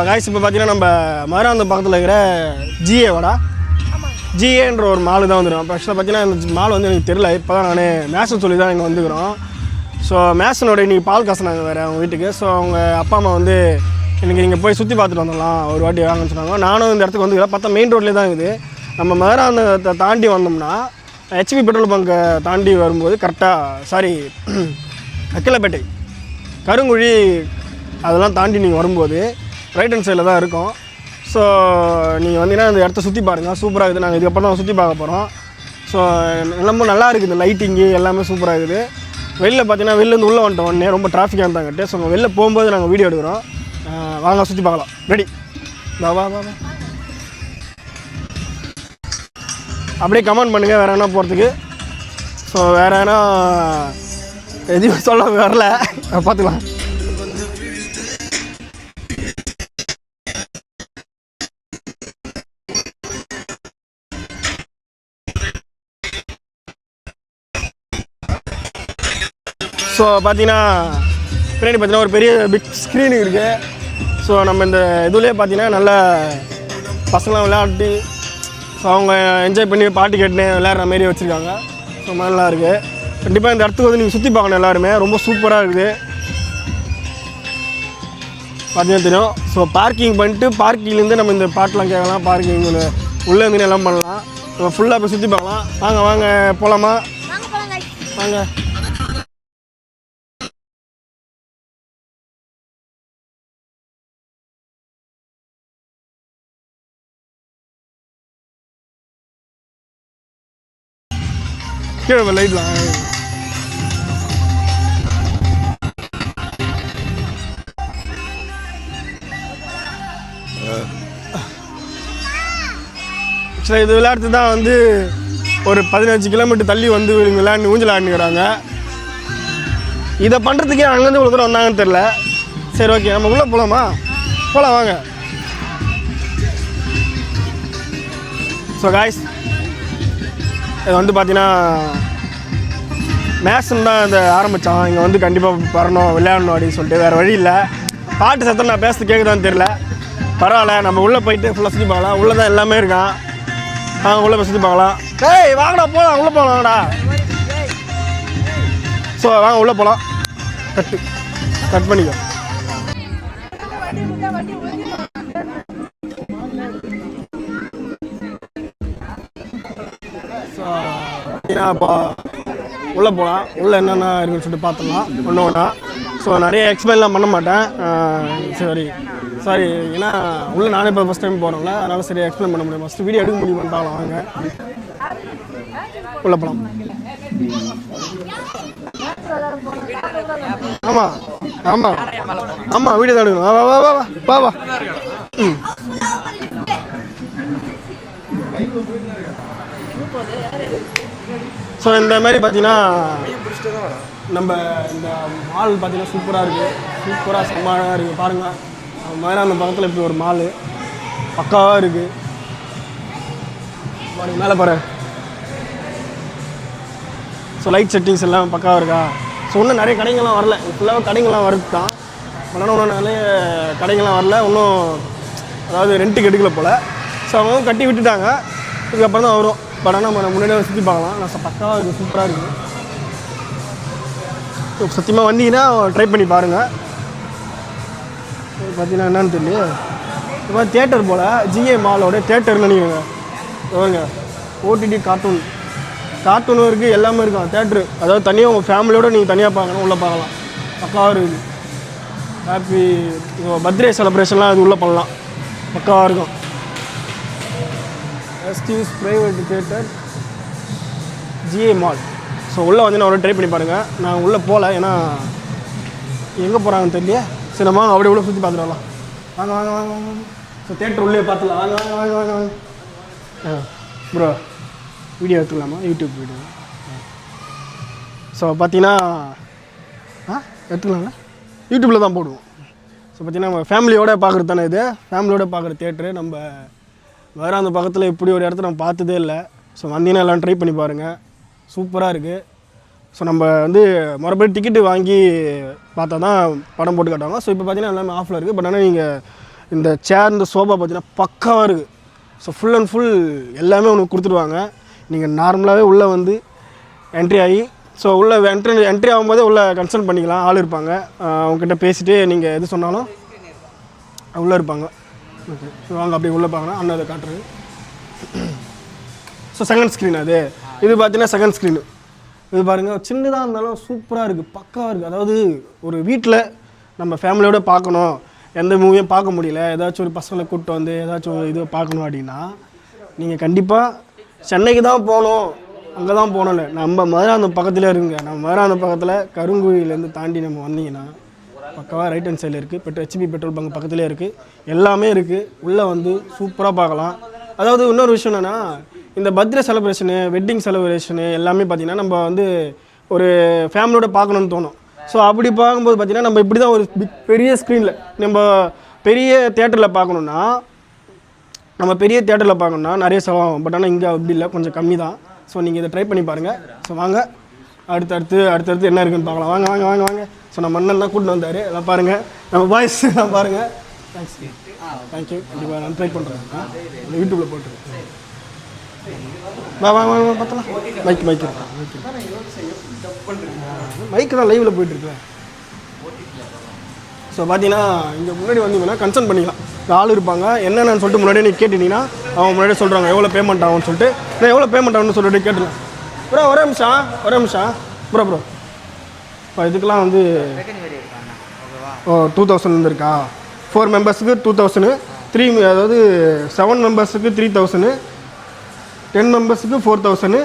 Guys இப்போ பார்த்தீங்கன்னா நம்ம மதுராந்த பக்கத்தில் இருக்கிற ஜிஏவோட ஜிஏன்ற ஒரு மால் தான் வந்துடும். இப்போ ஆக்சுவலாக பார்த்தீங்கன்னா இந்த மால் வந்து எனக்கு தெரியல. இப்போ தான் நான் மேசன் சொல்லி தான் இங்கே வந்துக்கிறோம். ஸோ மேசனோட இன்றைக்கி பால் காசுனாங்க வேறு அவங்க வீட்டுக்கு. ஸோ அவங்க அப்பா அம்மா வந்து எனக்கு நீங்கள் போய் சுற்றி பார்த்துட்டு வந்துடலாம் ஒரு வாட்டி வாங்கன்னு சொன்னாங்க. நானும் இந்த இடத்துக்கு வந்துக்கிறேன். பார்த்தா மெயின் ரோட்லேயே தான் இருக்குது. நம்ம மதுராந்தத்தை தாண்டி வந்தோம்னா ஹெச்பி பெட்ரோல் பங்கை தாண்டி வரும்போது கரெக்டாக அக்கிலப்பேட்டை கருங்குழி அதெல்லாம் தாண்டி நீங்கள் வரும்போது ரைட் ஹேண்ட் சைடில் தான் இருக்கும். ஸோ நீங்கள் வந்தீங்கன்னா இந்த இடத்த சுற்றி பாருங்கள், சூப்பராக இருக்குது. நாங்கள் இதுக்கப்புறம் தான் சுற்றி பார்க்க போகிறோம். ஸோ ரொம்ப நல்லா இருக்குது, இந்த லைட்டிங்கு எல்லாமே சூப்பராக இருக்குது. வெளில பார்த்தீங்கன்னா வெளிலேருந்து உள்ளே வந்துட்டோம் உடனே ரொம்ப டிராஃபிக்காக இருந்தாங்கட்டு. ஸோ வெளில போகும்போது நாங்கள் வீடியோ எடுக்கிறோம். வாங்க சுற்றி பார்க்கலாம். ரெடி வா வா வா அப்படியே கமெண்ட் பண்ணுங்கள் வேறு என்ன போகிறதுக்கு. ஸோ வேறு என்ன எதுவும் சொல்ல வரல, பார்த்துக்கலாம். ஸோ பார்த்தீங்கன்னா பின்னாடி பார்த்தீங்கன்னா ஒரு பெரிய பிக் ஸ்க்ரீன் இருக்குது. ஸோ நம்ம இந்த இதுலேயே பார்த்தீங்கன்னா நல்ல பசங்களாம் விளையாட்டு ஸோ அவங்க என்ஜாய் பண்ணி பாட்டு கேட்டுன்னு விளையாடுற மாரி வச்சுருக்காங்க. ஸோ நல்லா இருக்குது. கண்டிப்பாக இந்த இடத்துக்கு வந்து நீங்கள் சுற்றி பார்க்கணும் எல்லாருமே. ரொம்ப சூப்பராக இருக்குது பார்த்தீங்கன்னா தெரியும். ஸோ பார்க்கிங் பண்ணிட்டு பார்க்கிங்லேருந்து நம்ம இந்த பாட்டெலாம் கேட்கலாம். பார்க்கிங் உள்ளே இருந்து எல்லாம் பண்ணலாம். நம்ம ஃபுல்லாக போய் சுற்றி பார்க்கலாம். வாங்க வாங்க போகலாமா? வாங்க. கீழே லைட்லாம் சரி. இது விளையாட்டு தான் வந்து ஒரு 15 கிலோமீட்டர் தள்ளி வந்து விளையாண்டு ஊஞ்சல் ஆடினுக்கிறாங்க. இதை பண்ணுறதுக்கே அங்கேருந்து இவ்வளோ தூரம் வந்தாங்கன்னு தெரில. சரி ஓகே, நம்ம உள்ளே போகலாமா? போகலாம் வாங்க. ஸோ காய்ஸ் இது வந்து பார்த்தீங்கன்னா மேசன் தான் இந்த ஆரம்பித்தான். இங்கே வந்து கண்டிப்பாக வரணும் விளையாடணும் அப்படின்னு சொல்லிட்டு வேறு வழி இல்லை. பாட்டு சத்தம் நான் பேசுறது கேட்குதான்னு தெரில. பரவாயில்ல, நம்ம உள்ளே போயிட்டு ஃபுல்லாக சுற்றி பார்க்கலாம். உள்ளே தான் எல்லாமே இருக்கான். உள்ளே போய் சுற்றி பார்க்கலாம். ஏய் வாங்கடா போகலாம், உள்ளே போகலாம் வாங்கடா. ஸோ வாங்க உள்ளே போகலாம். கட் பண்ணிக்கோ. இப்போ உள்ளே போகலாம். உள்ளே என்னென்ன இருக்குன்னு சொல்லிட்டு பார்த்துடலாம் ஒன்று ஒன்றா. ஸோ நிறைய எக்ஸ்பிளைன்லாம் பண்ண மாட்டேன். சாரி ஏன்னா உள்ளே நானே இப்போ ஃபஸ்ட் டைம் போகிறோம்ல, அதனால் சரியாக எக்ஸ்பிளைன் பண்ண முடியும். ஃபஸ்ட்டு வீடியோ எடுக்க முடியும் பண்ணிட்டாலும் வாங்க உள்ளே போகலாம். ஆமாம் ஆமாம் ஆமாம் வீடியோ தான் எடுக்கணும். வா வா வா வா வா. ஸோ இந்த மாதிரி பார்த்தீங்கன்னா நம்ம இந்த மால் பார்த்தீங்கன்னா சூப்பராக இருக்குது. சூப்பராக செம்மையாக இருக்குது. பாருங்கள் மாதிரி அந்த பக்கத்தில் இப்படி ஒரு மால் பக்காவாக இருக்குது. பாருங்கள் மேலே பாரு. ஸோ லைட் செட்டிங்ஸ் எல்லாம் பக்காவாக இருக்கா. ஸோ இன்னும் நிறைய கடைங்கள்லாம் வரல. ஃபுல்லாக கடைங்கள்லாம் வருது தான். ஆனால் நிறைய கடைங்கள்லாம் வரல இன்னும். அதாவது ரெண்ட்டுக்கு எடுக்கல போல். ஸோ அவங்க கட்டி விட்டுட்டாங்க. இதுக்கப்புறம் தான் வரும். பட் ஆனால் நம்ம முன்னாடியே சுற்றி பார்க்கலாம். நான் பக்காவாக இருக்குது, சூப்பராக இருக்குது. ஸோ சத்தியமாக வந்தீங்கன்னா ட்ரை பண்ணி பாருங்கள். பார்த்தீங்கன்னா என்னன்னு தெரியல, இந்த மாதிரி தேட்டர் போல் ஜிஏ மாலோட தேட்டர்னு நினைக்கிறேங்க. பாருங்க ஓடிடி கார்ட்டூனும் இருக்குது, எல்லாமே இருக்கும் தேட்ரு. அதாவது தனியாக உங்கள் ஃபேமிலியோடு நீங்கள் தனியாக பார்க்கணும், உள்ளே பார்க்கலாம். பக்காவாக இருக்குது. ஹாப்பி பர்த்டே செலிப்ரேஷன்லாம் அது உள்ளே பண்ணலாம். பக்காவாக இருக்கும். எஸ்டியூஸ் private theatre GA mall. So உள்ளே வந்து நான் ஒரு ட்ரை பண்ணி பாருங்கள். நான் உள்ளே போகல, ஏன்னா எங்கே போகிறாங்கன்னு தெரியல. சரி நம்ம அப்படியே உள்ள சுற்றி பார்த்துட்டு வரலாம். வாங்க வாங்க வாங்க வாங்க. ஸோ தேட்டர் உள்ளே பார்த்துலாம். வாங்க வாங்க வாங்க வாங்க வாங்க. ப்ரோ வீடியோ எடுத்துக்கலாமா? YouTube video. ஸோ பார்த்தீங்கன்னா எடுத்துக்கலாங்களா? யூடியூப்பில் தான் போடுவோம். ஸோ பார்த்தீங்கன்னா நம்ம ஃபேமிலியோடு பார்க்குறது தானே இது. ஃபேமிலியோடு பார்க்குற தேட்டரு. நம்ம வேறு அந்த பக்கத்தில் இப்படி ஒரு இடத்த நம்ம பார்த்ததே இல்லை. ஸோ வந்தீங்கன்னா எல்லாம் ட்ரை பண்ணி பாருங்கள். சூப்பராக இருக்குது. ஸோ நம்ம வந்து மறுபடியும் டிக்கெட்டு வாங்கி பார்த்தா தான் படம் போட்டு காட்டுவாங்க. ஸோ இப்போ பார்த்தீங்கன்னா எல்லாமே ஆஃபில் இருக்குது. பட் ஆனால் நீங்கள் இந்த சேர் இந்த சோஃபா பார்த்தீங்கன்னா பக்காவாக இருக்குது. ஸோ ஃபுல் அண்ட் ஃபுல் எல்லாமே உனக்கு கொடுத்துருவாங்க. நீங்கள் நார்மலாகவே உள்ளே வந்து என்ட்ரி ஆகி ஸோ உள்ளே என்ட்ரி ஆகும்போதே உள்ளே கன்சல்ட் பண்ணிக்கலாம். ஆள் இருப்பாங்க, அவங்ககிட்ட பேசிவிட்டு நீங்கள் எது சொன்னாலும் உள்ளே இருப்பாங்க. ஓகே, வாங்க அப்படி உள்ளே பார்க்கலாம். அண்ணன் அதை காட்டுறது. ஸோ செகண்ட் ஸ்க்ரீன் அது. இது பார்த்தீங்கன்னா செகண்ட் ஸ்க்ரீனு. இது பாருங்கள், சின்னதாக இருந்தாலும் சூப்பராக இருக்குது, பக்காவாக இருக்குது. அதாவது ஒரு வீட்டில் நம்ம ஃபேமிலியோடு பார்க்கணும், எந்த மூவியும் பார்க்க முடியல, ஏதாச்சும் ஒரு பசங்களை கூப்பிட்டு வந்து ஏதாச்சும் ஒரு இது பார்க்கணும் அப்படின்னா நீங்கள் கண்டிப்பாக சென்னைக்கு தான் போகணும், அங்கே தான் போகணும்ல, நம்ம மதுராந்தகம் பக்கத்துலேயே இருக்குங்க. நம்ம மதுராந்தகம் பக்கத்தில் கருங்குழியிலேருந்து தாண்டி நம்ம வந்தீங்கன்னா பக்கவாக ரைட் ஹேண்ட் சைடில் இருக்குது. ஹெச்பி பெட்ரோல் பங்க் பக்கத்துலேயே இருக்குது, எல்லாமே இருக்குது. உள்ளே வந்து சூப்பராக பார்க்கலாம். அதாவது இன்னொரு விஷயம் என்னென்னா, இந்த பர்த்டே செலிப்ரேஷனு, வெட்டிங் செலிப்ரேஷனு எல்லாமே பார்த்திங்கன்னா நம்ம வந்து ஒரு ஃபேமிலியோட பார்க்கணுன்னு தோணும். ஸோ அப்படி பார்க்கும்போது பார்த்திங்கன்னா நம்ம இப்படி தான் ஒரு பெரிய ஸ்க்ரீனில் நம்ம பெரிய தேட்டரில் பார்க்கணுன்னா நிறைய செலவாகும். பட் ஆனால் இங்கே அப்படி இல்லை, கொஞ்சம் கம்மி தான். ஸோ நீங்கள் இதை ட்ரை பண்ணி பாருங்கள். ஸோ வாங்க அடுத்தடுத்து என்ன இருக்குன்னு பார்க்கலாம். வாங்க வாங்க வாங்க வாங்க. ஸோ நம்ம அண்ணன் தான் கூட்டின்னு வந்தார், எல்லாம் பாருங்கள். நம்ம பாய்ஸ் எல்லாம் பாருங்கள். தேங்க்யூ. கண்டிப்பாக நான் ட்ரை பண்ணுறேன், யூடியூப்பில் போட்டுருக்கேன். வாங்க வாங்க பார்த்தலாம். மைக்கு தான் லைவில் போயிட்டுருக்கேன். ஸோ பார்த்தீங்கன்னா இங்கே முன்னாடி வந்தீங்கன்னா கன்சல்ட் பண்ணிக்கலாம். ஆள் இருப்பாங்க, என்னென்னு சொல்லிட்டு முன்னாடியே நீங்கள் கேட்டிங்கன்னா அவங்க முன்னாடியே சொல்கிறாங்க எவ்வளோ பேமெண்ட் ஆகும்னு சொல்லிட்டு. நான் எவ்வளோ பேமெண்ட் ஆகும்னு சொல்லிட்டு கேட்டுருவேன். ஒரே நிமிஷம் ப்ரோ இப்போ இதுக்கெலாம் வந்து 2000 இருக்கா? 4 மெம்பர்ஸுக்கு 2000, 3 அதாவது 7 மெம்பர்ஸுக்கு 3000, 10 மெம்பர்ஸுக்கு 4000,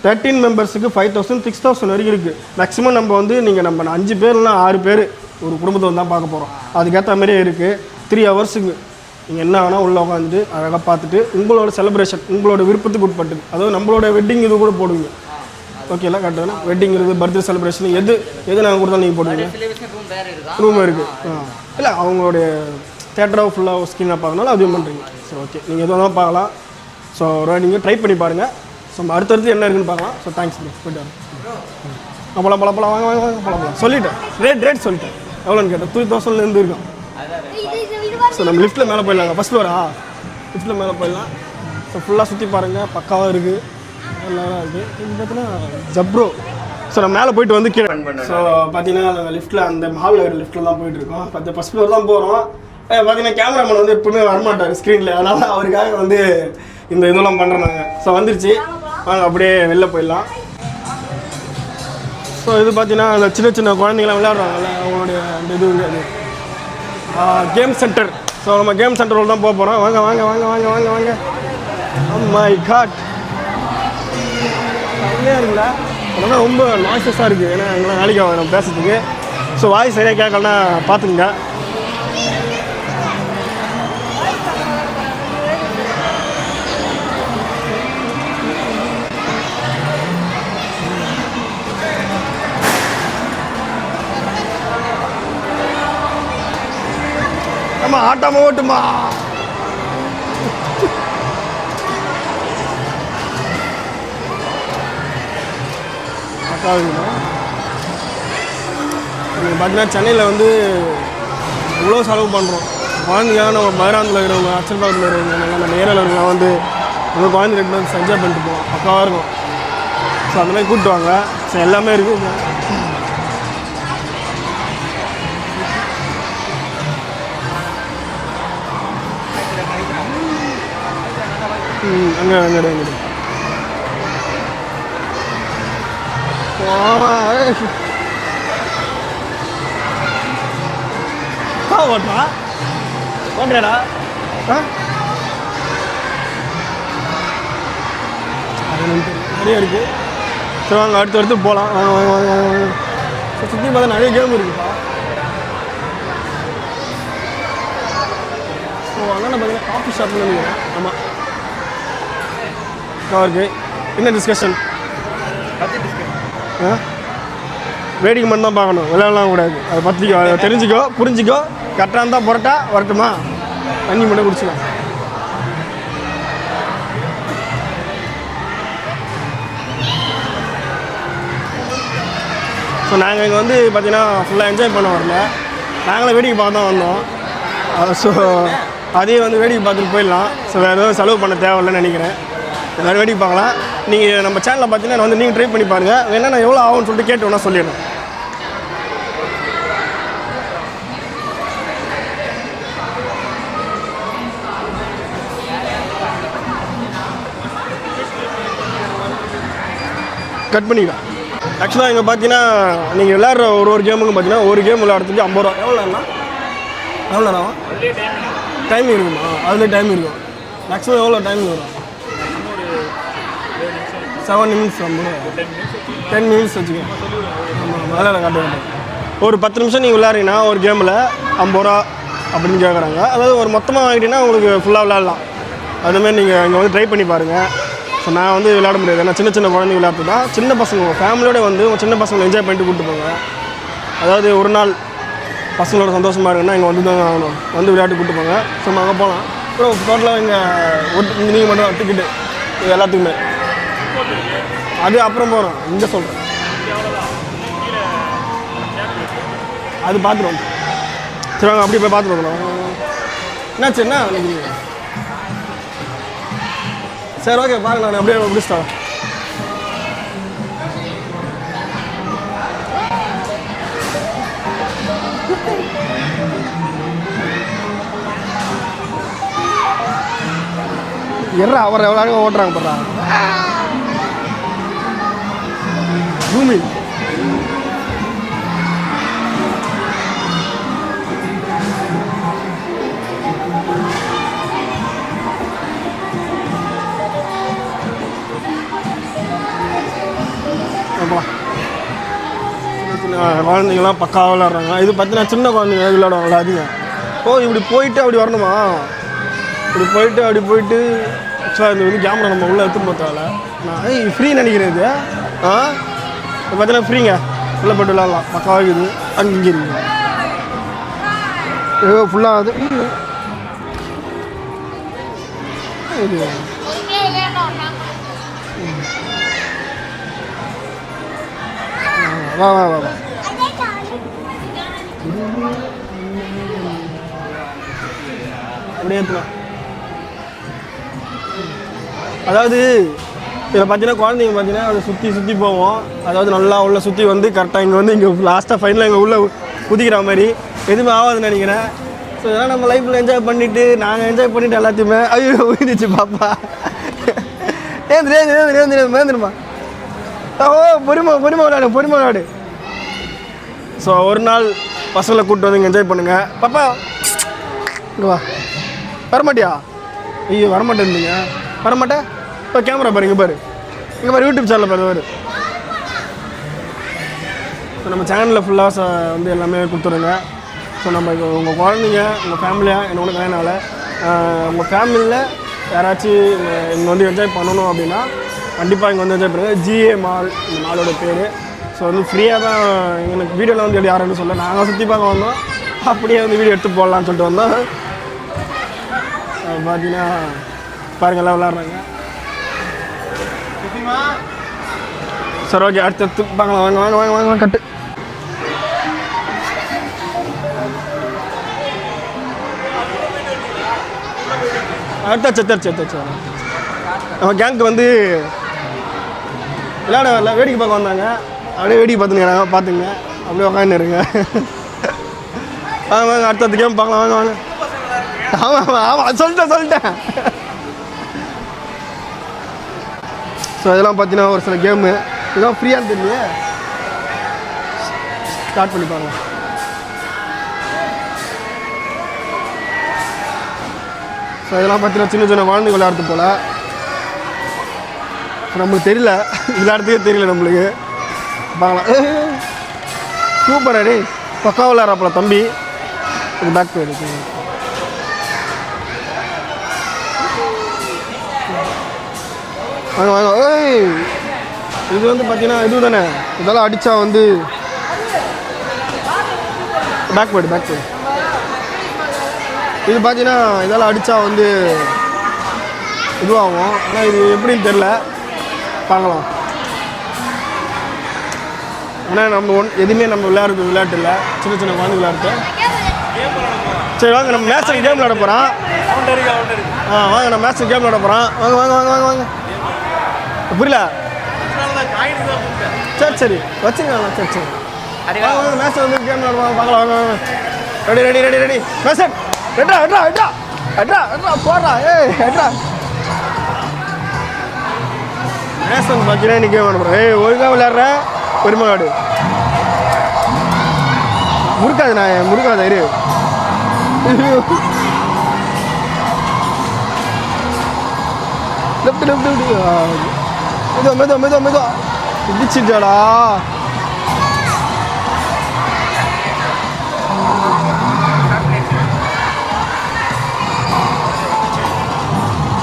13 மெம்பர்ஸுக்கு 5000, 6000 வரைக்கும் இருக்குது. மேக்ஸிமம் நம்ம வந்து நம்ம 5 பேர் இல்லைனா 6 பேர் ஒரு குடும்பத்தை வந்து தான் பார்க்க போகிறோம். அதுக்கேற்ற மாதிரியே இருக்குது. 3 ஹவர்ஸுக்கு நீங்கள் என்ன வேணால் உள்ளே உட்காந்துட்டு அழகாக பார்த்துட்டு உங்களோட செலிப்ரேஷன் உங்களோட விருப்பத்துக்கு உட்பட்டது. அதாவது நம்மளோட வெட்டிங் இது கூட போடுவீங்க. ஓகேல கரெக்டாக வெட்டிங் இருக்குது, பர்த்டே செலிப்ரேஷன் எது நாங்கள் கொடுத்தாலும் நீங்கள் போடுவீங்க. ரூம் இருக்குது. இல்லை அவங்களுடைய தேட்டராக ஃபுல்லாக ஸ்க்ரீனாக பார்க்கனாலும் அதுவும் பண்ணுறீங்க. ஸோ ஓகே, நீங்கள் எதுவும் தான் பார்க்கலாம். ஸோ நீங்கள் ட்ரை பண்ணி பாருங்கள். ஸோ அடுத்தடுத்து என்ன இருக்குன்னு பார்க்கலாம். ஸோ தேங்க்ஸ் ப்ரோ, போய்ட்டு வரேன். பழம் வாங்க சொல்லிட்டேன். ரேட் சொல்லிட்டேன். எவ்வளோன்னு கேட்டேன். 3000லேருந்து இருக்கும். ஸோ நம்ம லிஃப்ட்டில் மேலே போயிடலாங்க. First Flora? லிஃப்ட்டில் மேலே போயிடலாம். ஸோ ஃபுல்லாக சுற்றி பாருங்கள், பக்காவாக இருக்குது, நல்லா இருக்குது. இது பார்த்தீங்கன்னா ஜப்ரோ. ஸோ நம்ம மேலே போயிட்டு வந்து கீழே ஸோ பார்த்தீங்கன்னா நாங்கள் லிஃப்ட்டில் அந்த ஹாலில் லிஃப்ட்டில் தான் போயிட்டுருக்கோம். பத்து ஃபஸ்ட் ஃப்ளோர் தான் போகிறோம். பார்த்தீங்கன்னா கேமராமேன் வந்து எப்பவுமே வரமாட்டார் ஸ்க்ரீனில், அதனால் அவருக்காக வந்து இந்த இதெல்லாம் பண்ணுறோம் நாங்கள். ஸோ வந்துருச்சு, வாங்க அப்படியே வெளில போயிடலாம். ஸோ இது பார்த்தீங்கன்னா அந்த சின்ன குழந்தைங்களாம் விளையாடுறாங்கல்ல, அவங்களுடைய அந்த இது அது கேம் சென்டர். ஸோ நம்ம கேம் சென்டரில் தான் போக போகிறோம். வாங்க வாங்க வாங்க வாங்க வாங்க வாங்க. மை காட், நிறையா இருக்குல்ல. அதனால் ரொம்ப நாய்ஸஸாக இருக்குது. ஏன்னா எங்களாம் வேலைக்கு ஆகும் நம்ம பேசுறதுக்கு. ஸோ வாய்ஸ் சரியாக கேட்கலன்னா பார்த்துக்குங்க. நம்ம ஆட்டாம ஓட்டுமா? பார்த்தீங்கன்னா சென்னையில் வந்து இவ்வளோ செலவு பண்ணுறோம். குழந்தைங்க நம்ம மதுராந்தில் இருக்கிறவங்க, அச்சல்பாக்கத்தில் இருக்கிறவங்க, நல்லா நம்ம ஏரியாவில் இருக்கிறவங்க வந்து நம்ம குழந்தை ரெண்டு வந்து என்ஜாய் பண்ணிட்டு போவோம், பக்காவாக இருக்கும். ஸோ அந்த மாதிரி கூப்பிட்டு வாங்க. ஸோ எல்லாமே இருக்குது. அங்கே ஓட்டா ஓட்டுறா நிறைய இருக்குது. சரி வாங்க அடுத்து போகலாம். சுற்றி பார்த்தா நிறைய கேம் இருக்குப்பா. ஸோ அங்கே பார்த்தீங்கன்னா காஃபி ஷாப்னு நினைக்கிறேன். ஆமாம் இருக்குது. என்ன டிஸ்கஷன்? வேடிக்கை மட்டும் தான் பார்க்கணும், விளையாடலாம் கூடாது. அதை பற்றிக்கோ, அதை தெரிஞ்சுக்கோ, புரிஞ்சிக்கோ. கரெக்டாக இருந்தால் புரட்டா வரட்டுமா, தண்ணி மட்டும் குடிச்சிக்கலாம். ஸோ நாங்கள் இங்கே வந்து பார்த்தீங்கன்னா ஃபுல்லாக என்ஜாய் பண்ண வரல, நாங்களும் வேடிக்கை பார்க்க தான் வந்தோம். ஸோ அதையும் வந்து வேடிக்கை பார்த்துட்டு போயிடலாம். ஸோ வேறு எதுவும் செலவு பண்ண தேவையில்லைன்னு நினைக்கிறேன். எல்லோரும் வேடிக்கை பார்க்கலாம். நீங்கள் நம்ம சேனலில் பார்த்தீங்கன்னா வந்து நீங்கள் ட்ரை பண்ணி பாருங்கள். வேணா நான் எவ்வளோ ஆகும்னு சொல்லிட்டு கேட்டு வேணா சொல்லிடுறேன். கட் பண்ணிக்கலாம். ஆக்சுவலாக இங்கே பார்த்தீங்கன்னா நீங்கள் விளையாடுற ஒரு கேமுக்கு பார்த்தீங்கன்னா ஒரு கேம் விளையாடுறதுக்கு 50 ரூபா. எவ்வளோ ஆகும்? டைம் இருக்குமா? அதில் டைம் இருக்கும். மேக்ஸிமம் எவ்வளோ டைம் வரும்? 7 நிமிஷம் 10 மினிட்ஸ் வச்சுக்கோங்க. ஆமாம், விளையாட காட்டுவாங்க. ஒரு 10 நிமிஷம் நீங்கள் விளையாடுறீங்கன்னா ஒரு கேமில் 50 ரூபா அப்படின்னு கேட்குறாங்க. அதாவது ஒரு மொத்தமாக வாங்கிட்டீங்கன்னா உங்களுக்கு ஃபுல்லாக விளையாடலாம். அதுமாதிரி நீங்கள் இங்கே வந்து ட்ரை பண்ணி பாருங்கள். ஸோ நான் வந்து விளையாட முடியாது. ஏன்னா சின்ன குழந்தைங்க விளையாட்டு தான். சின்ன பசங்க ஃபேமிலியோட வந்து சின்ன பசங்களை என்ஜாய் பண்ணிட்டு கூப்பிட்டு போங்க. அதாவது ஒரு நாள் பசங்களோட சந்தோஷமாக இருக்குன்னா இங்கே வந்து தான் ஆகணும். வந்து விளையாட்டு கூப்பிட்டு போங்க. ஸோ அங்கே போகலாம். அப்புறம் டோட்டலாக இங்கே நீங்கள் மட்டும் டிக்கெட்டு இது எல்லாத்துக்குமே அது அப்புறம் போகிறோம். இங்கே சொல்கிறேன் அது பார்த்துருவோம். சரி வாங்க அப்படி போய் பார்த்துட்டு வரலாம். என்னாச்சு என்ன நினைக்கிறீங்க? சரி ஓகே பாருங்க, நான் அப்படியே முடிச்சிட்டேன். அவர் எவ்வளோ ஓட்டுறாங்க போடுறா பூமி. குழந்தைங்களாம் பக்காவாக விளையாடுறாங்க. இது பார்த்தீங்கன்னா சின்ன குழந்தைங்க விளையாடுவாங்களா அதிகம். ஓ இப்படி போயிட்டு அப்படி வரணுமா? இப்படி போயிட்டு அப்படி போயிட்டு ஆக்சுவலாக இந்த வந்து கேமரா நம்ம உள்ளே எடுத்து போத்தால நான் ஃப்ரீ நினைக்கிறேன். இது இது பார்த்தீங்கன்னா ஃப்ரீங்க. உள்ளே போய்ட்டு விளையாடலாம். பக்காவாக இருக்குது. அங்கே இருக்குது ஏதோ ஃபுல்லாக அது வா வா வா வா. அப்படியே ஏற்றலாம். அதாவது இதில் பார்த்தீங்கன்னா குழந்தைங்க பார்த்தீங்கன்னா அதை சுற்றி போவோம். அதாவது நல்லா உள்ளே சுற்றி வந்து கரெக்டாக இங்கே வந்து இங்கே லாஸ்ட்டாக ஃபைனலாக இங்கே உள்ளே குதிக்கிற மாதிரி எதுவுமே ஆகாதுன்னு நினைக்கிறேன். ஸோ இதெல்லாம் நம்ம லைஃப்பில் என்ஜாய் பண்ணிவிட்டு நாங்கள் என்ஜாய் பண்ணிவிட்டு எல்லாத்தையுமே ஐயோ உயிரிச்சு பாப்பா ஏந்திருமா ஓ பொறுமை விளையாடு. ஸோ ஒரு நாள் பசங்களை கூப்பிட்டு வந்து இங்கே என்ஜாய் பண்ணுங்கள். பாப்பா இங்கே வா. வரமாட்டியா? ஐயோ வரமாட்டேன் இருந்தீங்க. வரமாட்டேன். இப்போ கேமரா பாரு, இங்கே பாரு யூடியூப் சேனலில் பாரு. ஸோ நம்ம சேனலில் ஃபுல்லாக வந்து எல்லாமே கொடுத்துருங்க. ஸோ நம்ம உங்கள் குழந்தைங்க உங்கள் ஃபேமிலியாக என்னோட கல்யாணால் உங்கள் ஃபேமிலியில் யாராச்சும் இங்கே வந்து என்ஜாய் பண்ணணும் அப்படின்னா கண்டிப்பாக இங்கே வந்து என்ஜாய் பண்ணுங்கள். ஜிஏ மால் இந்த மாலோட பேர். ஸோ வந்து ஃப்ரீயாக தான் எங்களுக்கு வீடியோவில் வந்து யாருன்னு சொல்ல நாங்கள் சுற்றி பார்க்க வந்தோம். அப்படியே வந்து வீடியோ எடுத்து போடலான்னு சொல்லிட்டு வந்தோம். பார்த்தீங்கன்னா பாருங்கள் எல்லாம் விளாட்றாங்க. சரி ஓகே அடுத்து பார்க்கலாம். வாங்க கட்டு. அடுத்தாச்சு நம்ம கேங்க்கு வந்து விளையாட வரல, வேடிக்கை பார்க்க வந்தாங்க. அப்படியே வேடிக்கை பார்த்துன்னு பார்த்துங்க. அப்படியே உட்காந்து இருங்க. வாங்க அடுத்த கேம் பார்க்கலாம். வாங்க ஆமாம் சொல்லிட்டேன். ஸோ இதெல்லாம் பார்த்தீங்கன்னா ஒரு சில கேமு இதெல்லாம் ஃப்ரீயாக தெரியல. ஸ்டார்ட் பண்ணி பாருங்க. ஸோ இதெல்லாம் பார்த்தீங்கன்னா சின்ன குழந்தைங்க விளையாடுறது போல். நம்மளுக்கு தெரியல, விளையாடுறதுக்கே தெரியல நம்மளுக்கு. பார்க்கலாம். சூப்பரா டே பக்கா விளையாடுறாப்பல தம்பி. பேக் போயிடுச்சு. வாங்க ஏய் இது வந்து பார்த்தீங்கன்னா இது தானே, இதெல்லாம் அடித்தா வந்து பேக் போய்டு. இது பார்த்தீங்கன்னா இதெல்லாம் அடித்தா வந்து இதுவாகும். ஆனால் இது எப்படின்னு தெரில, பார்க்கலாம். ஆனால் நம்ம எதுவுமே நம்ம விளையாட்டு இல்லை. சின்ன குழந்தை விளையாட்டு சரி வாங்க நம்ம மேட்ச் கேம் விளாட போகிறோம். வாங்க நம்ம மேட்ச் கேம் விளாட போகிறோம். வாங்க வாங்க வாங்க வாங்க வாங்க. புரியல? சரி வச்சுங்க. சரி வாங்க வாங்க மேட்ச் வந்து கேம் விளாடுவோம் பார்க்கலாம். வாங்க வாங்க. Ready ready ready ready match எட்ரா எட்ரா எட்ரா எட்ரா எட்ரா போடுறா எட்ரா. மேட்ச் வந்து பார்த்தீங்கன்னா இன்னைக்கு கேம் விளாட போகிறோம். ஒழுங்காக விளையாடுற பெருமை காடு முறுக்காது. நான் முறுக்காத இரு. லெஃப்ட் லெஃப்ட் மெதுவா மெதுவா மெதுவா மெதுவா இடிச்சிட்டாடா.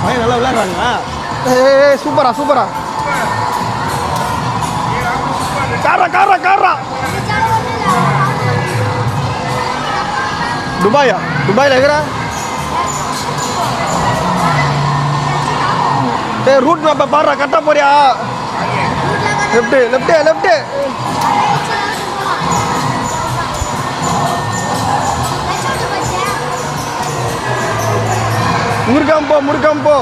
பையன் நல்லா விளையாடுறாங்க. சூப்பரா சூப்பரா. காரா காரா காரா. துபாயில் இருக்கிற ரூட் மேப்பை பாடுறா. கரெக்டாக போறியா? Left left left. முறுக்காம் போ.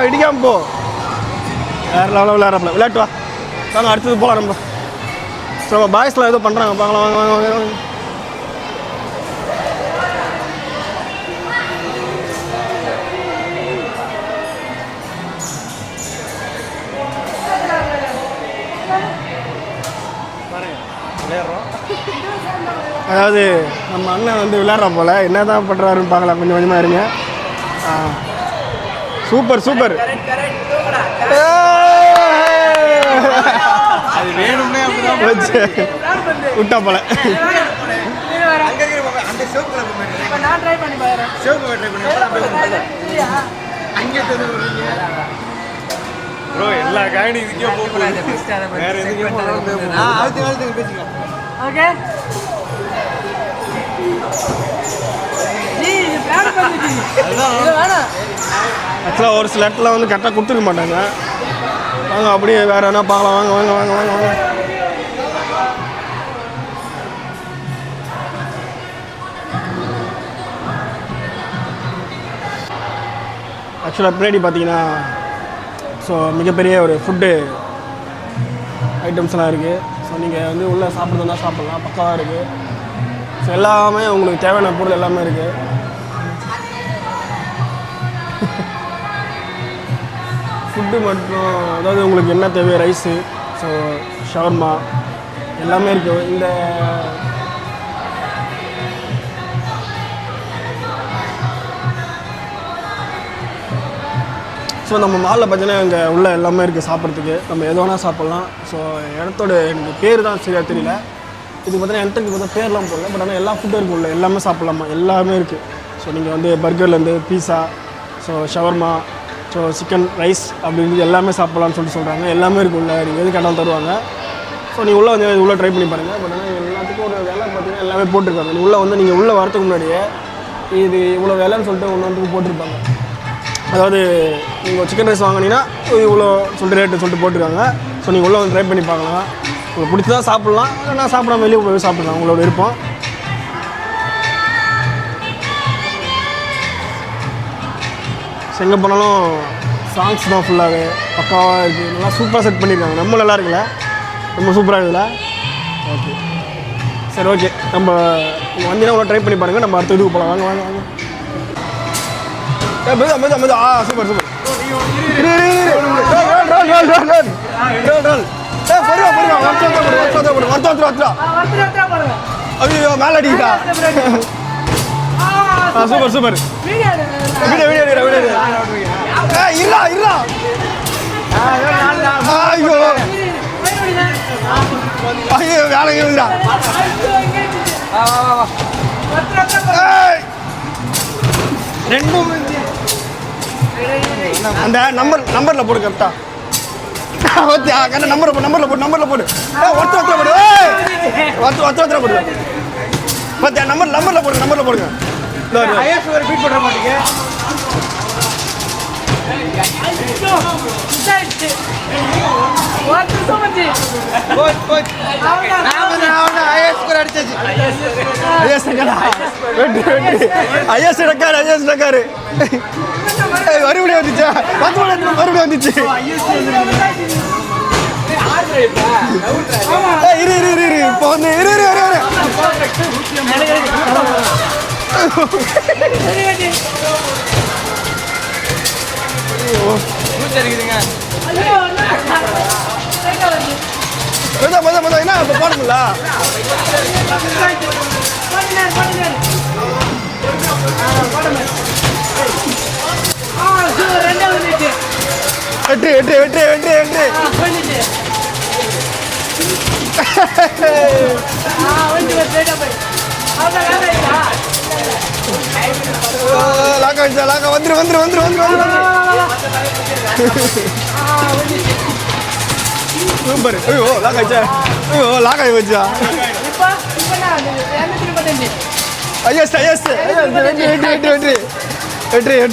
இடிக்காம போ. வேறு லெவலில் விளையாட்டு வா. வாங்க அடுத்தது போகலாம். நம்ம ஸோ நம்ம பாய்ஸ்லாம் ஏதோ பண்ணுறாங்க பார்க்கலாம். வாங்க வாங்க வாங்க வாங்க. அதாவது நம்ம அண்ணன் வந்து விளையாடுறா போல் என்ன தான் பண்ணுறாருன்னு பார்க்கலாம். கொஞ்சம் கொஞ்சமாக இருங்க. Super super. அது வேணும்னே விட்டா போல. எல்லா காயினும் இதுக்கே வேற எதுக்கும் ஆக்சுவலாக ஒரு சில இடத்துல வந்து கரெக்டாக கொடுத்துருக்க மாட்டாங்க. வாங்க அப்படியே வேறு என்ன பார்க்கலாம். வாங்க வாங்க வாங்க வாங்க வாங்க. ஆக்சுவலாக பின்னாடி பார்த்தீங்கன்னா ஸோ மிகப்பெரிய ஒரு ஃபுட்டு ஐட்டம்ஸ்லாம் இருக்குது. ஸோ நீங்கள் வந்து உள்ளே சாப்பிட்றதுனா சாப்பிட்லாம். பக்காவாக இருக்குது. ஸோ எல்லாமே உங்களுக்கு தேவையான பொருள் எல்லாமே இருக்குது. ஃபுட்டு மட்டும் அதாவது உங்களுக்கு என்ன தேவை ரைஸு, ஸோ ஷவர்மா எல்லாமே இருக்குது. இந்த ஸோ நம்ம மாலில் பார்த்தீங்கன்னா இங்கே உள்ள எல்லாமே இருக்குது சாப்பிட்றதுக்கு. நம்ம எது வேணால் சாப்பிட்லாம். ஸோ இடத்தோட எனக்கு பேர் தான் சரியாக தெரியல. இது பார்த்தீங்கன்னா என்ட்ரன்ஸ் பார்த்தா பேர்லாம் போடல. பட் ஆனால் எல்லா ஃபுட்டும் இருக்குது. உள்ள எல்லாமே சாப்பிட்லாமா, எல்லாமே இருக்குது. ஸோ நீங்கள் வந்து பர்கர்லேருந்து பீஸா, ஸோ ஷவர்மா, ஸோ சிக்கன் ரைஸ் அப்படின்றது எல்லாமே சாப்பிட்லான்னு சொல்கிறாங்க. எல்லாமே இருக்குது. உள்ள நீங்கள் எது கேட்டாலும் தருவாங்க. ஸோ நீங்கள் உள்ளே வந்து உள்ளே ட்ரை பண்ணி பாருங்கள். பட் ஆனால் எல்லாத்துக்கும் ஒரு விலை பார்த்தீங்கன்னா எல்லாமே போட்டிருக்காங்க. உள்ளே வந்து நீங்கள் உள்ளே வரதுக்கு முன்னாடியே இது இவ்வளோ விலைன்னு சொல்லிட்டு ஒன்று போட்டிருப்பாங்க. அதாவது நீங்கள் சிக்கன் ரைஸ் வாங்கினீங்கன்னா இவ்வளோ சொல்லிட்டு ரேட்டு சொல்லிட்டு போட்டிருக்காங்க. ஸோ நீங்கள் உள்ளே வந்து ட்ரை பண்ணி பார்க்கலாம். உங்களுக்கு பிடிச்சதான் சாப்பிட்லாம். இல்லைனா சாப்பிடாம வெளியே போய் சாப்பிட்லாம். உங்களோட விருப்பம். எங்கே போனாலும் சாங்ஸ் தான் ஃபுல்லாகவே பக்காவாக இருக்குது. நல்லா சூப்பராக செட் பண்ணியிருக்காங்க. ரொம்ப நல்லா இருக்குல்ல, ரொம்ப சூப்பராக இருக்குல்ல. ஓகே சரி ஓகே. நம்ம நீங்கள் வந்தீங்கன்னா உள்ள ட்ரை பண்ணி பாருங்கள். நம்ம அடுத்த இதுக்கு போகலாம். வாங்க வாங்க வாங்க. மெதுவா மெதுவா மெதுவா. Super super. ஐயோ மேலே அடிக்கிட்டா. Super super. Video video video video. இல்லா இல்லா. ஐயோ ஐயோ வேலை இருக்குதுடா. ரெண்டும் அந்த நம்பரில் போடு கரெக்டா. நம்பரில் போடு. ஒருத்தர் போடு. ஒருத்தர் போடு. பார்த்தியா நம்பரில் போடுங்க ஐஎஸ் ஒரு பீட் பண்ணுற மாட்டீங்க மறுபடியும் வந்துச்சா மறுபடியும் வந்துச்சு இரு இப்போ வந்து இரு என்ன இப்போ போடுங்களா வெற்றி லாக்கா வந்துரு சூப்பர் ஐயோ லாக்கா வச்சா ஐயஸ் வெற்றி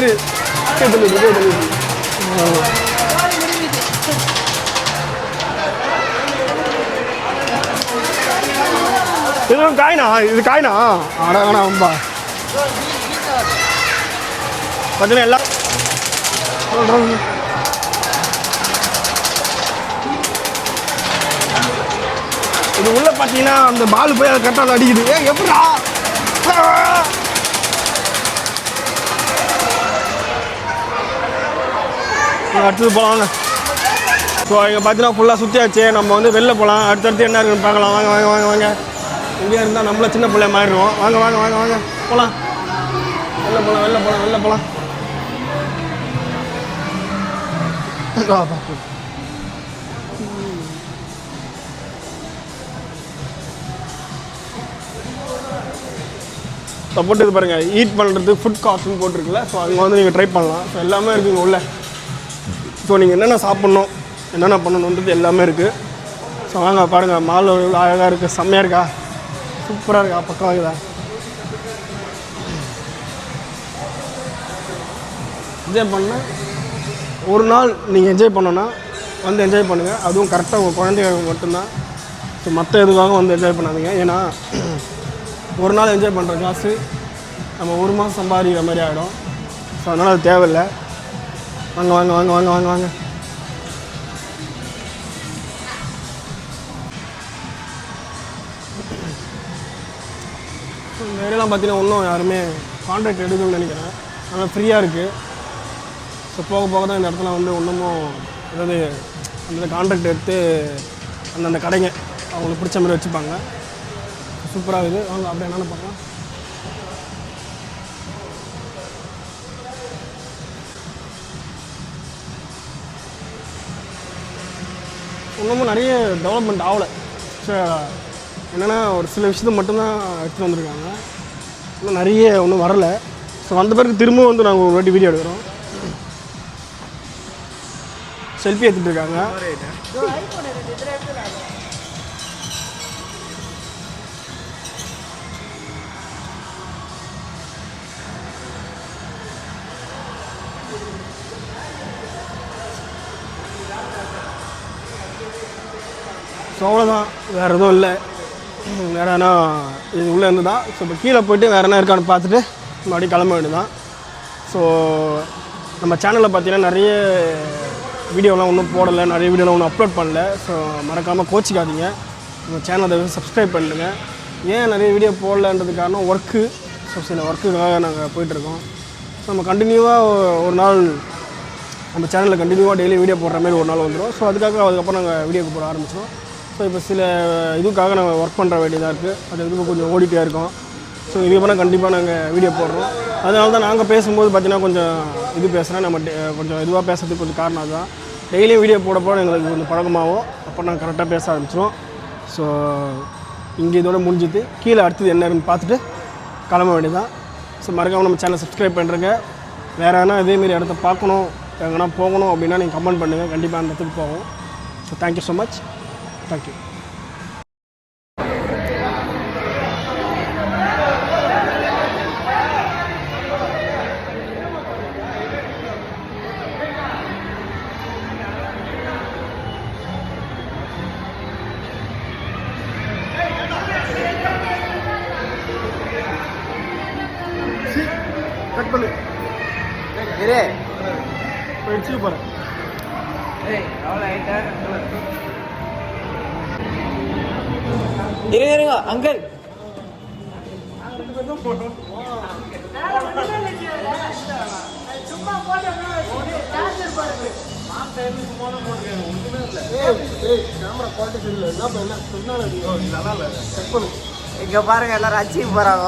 இதுவும் காயினா அடா பார்த்தீங்கன்னா எல்லாம் இது உள்ள பார்த்தீங்கன்னா அந்த பால் போய் அதை கரெக்டாக அடிக்குது எப்படா அடுத்தது போகலாங்க ஸோ இங்கே பார்த்தீங்கன்னா ஃபுல்லாக சுற்றியாச்சு நம்ம வந்து வெளில போகலாம் அடுத்தடுத்து என்ன இருக்குன்னு பார்க்கலாம் வாங்க இங்கே இருந்தால் நம்மள சின்ன பிள்ளைய மாறிடுவோம் வாங்க போகலாம் வெளில போகலாம் சப்போர்ட் இது பாருங்கள் ஈட் பண்ணுறது ஃபுட் காஸ்ட்னு போட்டிருக்குல்ல ஸோ அங்கே வந்து நீங்கள் ட்ரை பண்ணலாம் ஸோ எல்லாமே இருக்குங்க உள்ள ஸோ நீங்கள் என்னென்ன சாப்பிட்ணும் என்னென்ன பண்ணணுன்றது எல்லாமே இருக்குது ஸோ வாங்க பாருங்கள் மால் எவ்வளோ அழகாக இருக்குது செம்மையாக இருக்கா சூப்பராக இருக்கா பக்கம் வாங்குதா என்ஜாய் பண்ண ஒரு நாள் நீங்கள் என்ஜாய் பண்ணோன்னா வந்து என்ஜாய் பண்ணுங்கள் அதுவும் கரெக்டாக உங்கள் குழந்தைங்க மட்டும்தான் ஸோ மற்ற எதுக்காக வந்து என்ஜாய் பண்ணாதீங்க ஏன்னா ஒரு நாள் என்ஜாய் பண்ணுற காசு நம்ம ஒரு மாதம் சம்பாதிக்கிற மாதிரி ஆகிடும் ஸோ அதனால் அது தேவையில்லை வாங்க இந்த ஏரியாலாம் பார்த்தீங்கன்னா இன்னும் யாருமே கான்ட்ராக்ட் எடுக்கணும்னு நினைக்கிறேன் ஆனால் ஃப்ரீயாக இருக்குது ஸோ போக தான் இந்த இடத்துல வந்து இன்னமும் அதாவது அந்த கான்ட்ராக்ட் எடுத்து அந்தந்த கடைங்க அவங்களுக்கு பிடிச்ச மாதிரி வச்சுப்பாங்க சூப்பராக இருக்குது வாங்க அப்படியே என்னென்னு பார்க்கலாம் இன்னமும் நிறைய டெவலப்மெண்ட் ஆகலை ஸோ என்னென்னா ஒரு சில விஷயத்தை மட்டும்தான் எடுத்துகிட்டு வந்திருக்காங்க இன்னும் நிறைய ஒன்றும் வரலை ஸோ வந்த பிறகு திரும்பவும் வந்து நாங்கள் ஒரு வாட்டி வீடியோ எடுக்கிறோம் செல்ஃபி எடுத்துகிட்டு இருக்காங்க ஸோ அவ்வளோதான் வேறு எதுவும் இல்லை வேறு என்ன இது உள்ளே இருந்து தான் ஸோ இப்போ கீழே போய்ட்டு வேறு என்ன இருக்கான்னு பார்த்துட்டு மறுபடியும் கிளம்ப வேண்டியதான் ஸோ நம்ம சேனலில் பார்த்தீங்கன்னா நிறைய வீடியோலாம் ஒன்றும் போடலை நிறைய வீடியோலாம் ஒன்றும் அப்லோட் பண்ணல ஸோ மறக்காமல் கோச்சிக்காதீங்க நம்ம சேனலை சப்ஸ்கிரைப் பண்ணுங்க ஏன் நிறைய வீடியோ போடலன்றது காரணம் ஒர்க்கு ஸோ சில ஒர்க்குக்காக நாங்கள் போயிட்டுருக்கோம் ஸோ நம்ம கண்டினியூவாக ஒரு நாள் நம்ம சேனலில் கண்டினியூவாக டெய்லி வீடியோ போடுற மாதிரி ஒரு நாள் வந்துடும் ஸோ அதுக்கப்புறம் நாங்கள் வீடியோக்கு போட ஆரம்பிச்சிடும் ஸோ இப்போ சில இதுக்காக நாங்கள் ஒர்க் பண்ணுற வேண்டியதாக இருக்குது அது இதுக்கு கொஞ்சம் ஓடிட்டே இருக்கோம் ஸோ இதுக்கப்புறம் கண்டிப்பாக நாங்கள் வீடியோ போடுறோம் அதனால தான் நாங்கள் பேசும்போது பார்த்தீங்கன்னா கொஞ்சம் இது பேசுகிறேன் நம்ம கொஞ்சம் இதுவாக பேசுறதுக்கு கொஞ்சம் காரணம் அதுதான் டெய்லியும் வீடியோ போட எங்களுக்கு கொஞ்சம் பழக்கமாகும் அப்போ நாங்கள் கரெக்டாக பேச ஆரம்பிச்சிடும் ஸோ இங்கே இதோட முடிஞ்சுது கீழே அடுத்தது என்னன்னு பார்த்துட்டு கிளம்ப வேண்டியதான் ஸோ மறக்காமல் நம்ம சேனலை சப்ஸ்கிரைப் பண்ணுறங்க வேறு எதனா இதேமாரி இடத்த பார்க்கணும் எங்கன்னா போகணும் அப்படின்னா நீங்கள் கமெண்ட் பண்ணுங்கள் கண்டிப்பாக அந்த இடத்துக்கு போவோம் so thank you so much thank you cut பண்ணு இரு போயிடுச்சு போகிறேன். இருங்க அங்கிள் இங்க பாருங்க எல்லாரும் அச்சீவ் போறாங்க.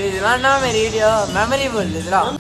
இதெல்லாம் என்ன வீடியோ மெமரிபிள் இதெல்லாம்.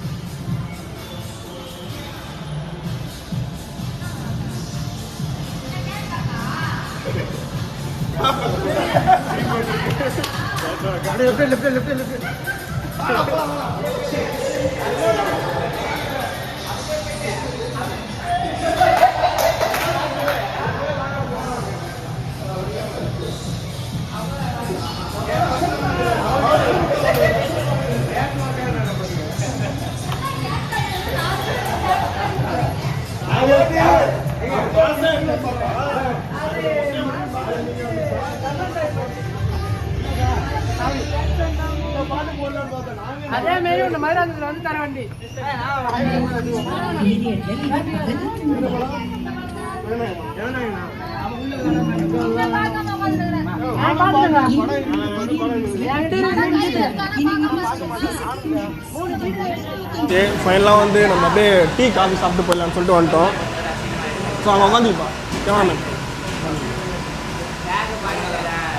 அதே மாதிரி இந்த மயிலாடுதுறையில வந்து தர வண்டி ஃபைனலாக வந்து நம்ம அப்படியே டீ காஃபி சாப்பிட்டு போயிடலான்னு சொல்லிட்டு வந்துட்டோம். ஸோ அங்கே உட்காந்துப்பா கேமராமேன்.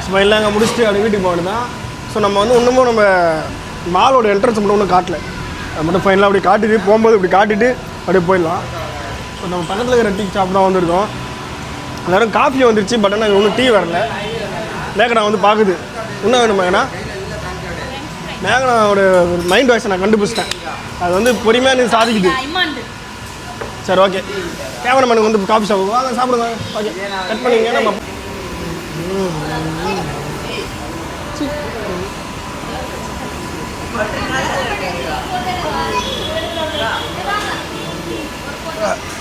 ஸோ ஃபைனலாக அங்கே முடிச்சுட்டு அப்படியே வீட்டுக்கு போகணும் தான். ஸோ நம்ம வந்து இன்னமும் நம்ம மாலோட என்ட்ரன்ஸ் மட்டும் ஒன்றும் காட்டல. அது மட்டும் ஃபைனலாக அப்படி காட்டிட்டு போகும்போது இப்படி காட்டிட்டு அப்படியே போயிடலாம். ஸோ நம்ம பக்கத்தில் இருக்கிற டீ ஷாப் தான் வந்திருக்கோம். எல்லோரும் காஃபி வந்துருச்சு. பட் ஆனால் ஒன்றும் டீ வரல. மேகனா வந்து பார்க்குது. இன்னும் வேணும் மேகனா? மேகனாவோட மைண்ட் வாய்ஸை நான் கண்டுபிடிச்சிட்டேன். அது வந்து பொறுமையாக நீ சாதிக்குது. சரி ஓகே. கேமராமேனுக்கு வந்து காஃபி ஷாப் வாங்க சாப்பிடுங்க. ஓகே கட் பண்ணிங்க. நம்ம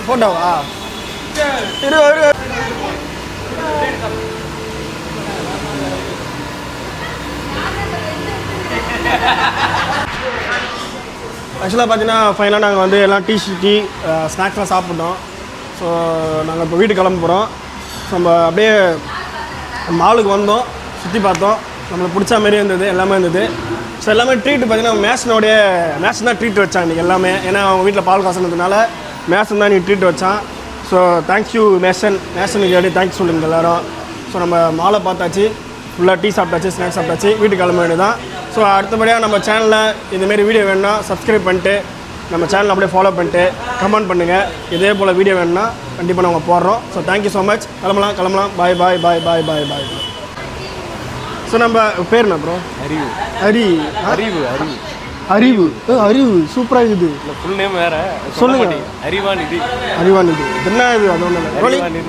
போட்டோவா இரு இரு. ஆக்சுவலாக பார்த்தீங்கன்னா ஃபைனலாக நாங்கள் வந்து எல்லாம் டீ ஸ்நாக்ஸ்லாம் சாப்பிட்டோம். ஸோ நாங்கள் இப்போ வீட்டுக்கு கிளம்ப போகிறோம். ஸோ நம்ம அப்படியே மாலுக்கு வந்தோம், சுற்றி பார்த்தோம். நம்மளுக்கு பிடிச்ச மாரி இருந்தது, எல்லாமே இருந்தது. ஸோ எல்லாமே ட்ரீட் பார்த்தீங்கன்னா மேஷன் தான் ட்ரீட் வச்சான் இன்றைக்கி எல்லாமே. ஏன்னா அவங்க வீட்டில் பால் காசுனதுனால மேஷன் தான் நீ ட்ரீட் வச்சான். ஸோ தேங்க்யூ மேஷனுக்கு எப்படி தேங்க்ஸ் சொல்லுங்கள் எல்லோரும். ஸோ நம்ம மாலை பார்த்தாச்சு, ஃபுல்லாக டீ சாப்பிட்டாச்சு, ஸ்நாக்ஸ் சாப்பிட்டாச்சு, வீட்டுக்கு கிளம்ப வேண்டியதான். ஸோ அடுத்தபடியாக நம்ம சேனலில் இதுமாரி வீடியோ வேணுன்னா சப்ஸ்கிரைப் பண்ணிட்டு நம்ம சேனலை அப்படியே ஃபாலோ பண்ணிட்டு கமெண்ட் பண்ணுங்கள். இதே போல் வீடியோ வேணுன்னா கண்டிப்பாக நாங்கள் போடுறோம். So thank you so much. கிளம்பலாம். பாய் பாய் பாய் பாய் பாய் பாய். ஸோ நம்ம பேர் என்ன ப்ரோ? அறிவு சூப்பராக இருக்குது. ஃபுல் நேம் வேறு சொல்லுங்கள். அறிவாநிதி என்ன இது? அது ஒன்று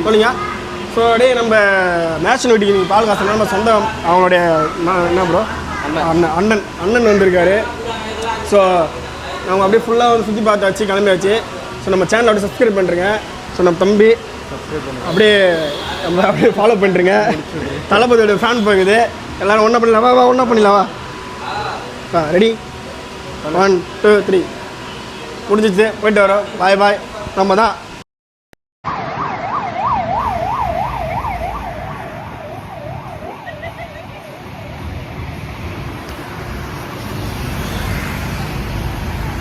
சொல்லுங்க. ஸோ அப்படியே நம்ம மேஷன் வீட்டுக்கு நீங்கள் பால் காசு நம்ம சொந்தம் அவங்களுடைய என்ன ப்ரோ அண்ணன் வந்திருக்காரு. ஸோ அவங்க அப்படியே ஃபுல்லாக வந்து சுற்றி பார்த்தாச்சு, கிளம்பியாச்சு. ஸோ நம்ம சேனலை அப்படியே சப்ஸ்கிரைப் பண்ணுறேங்க. ஸோ நம்ம தம்பி அப்படியே நம்ம அப்படியே ஃபாலோ பண்ணுறேங்க. தளபதியோட ஃபேன் போகுது. எல்லோரும் ஒன்றா பண்ணிடலாம். ஒன்றா பண்ணிடலாவா? ரெடி 1 2 3 முடிஞ்சிச்சு. போயிட்டு வரோம். பாய் பாய். நம்ம தான்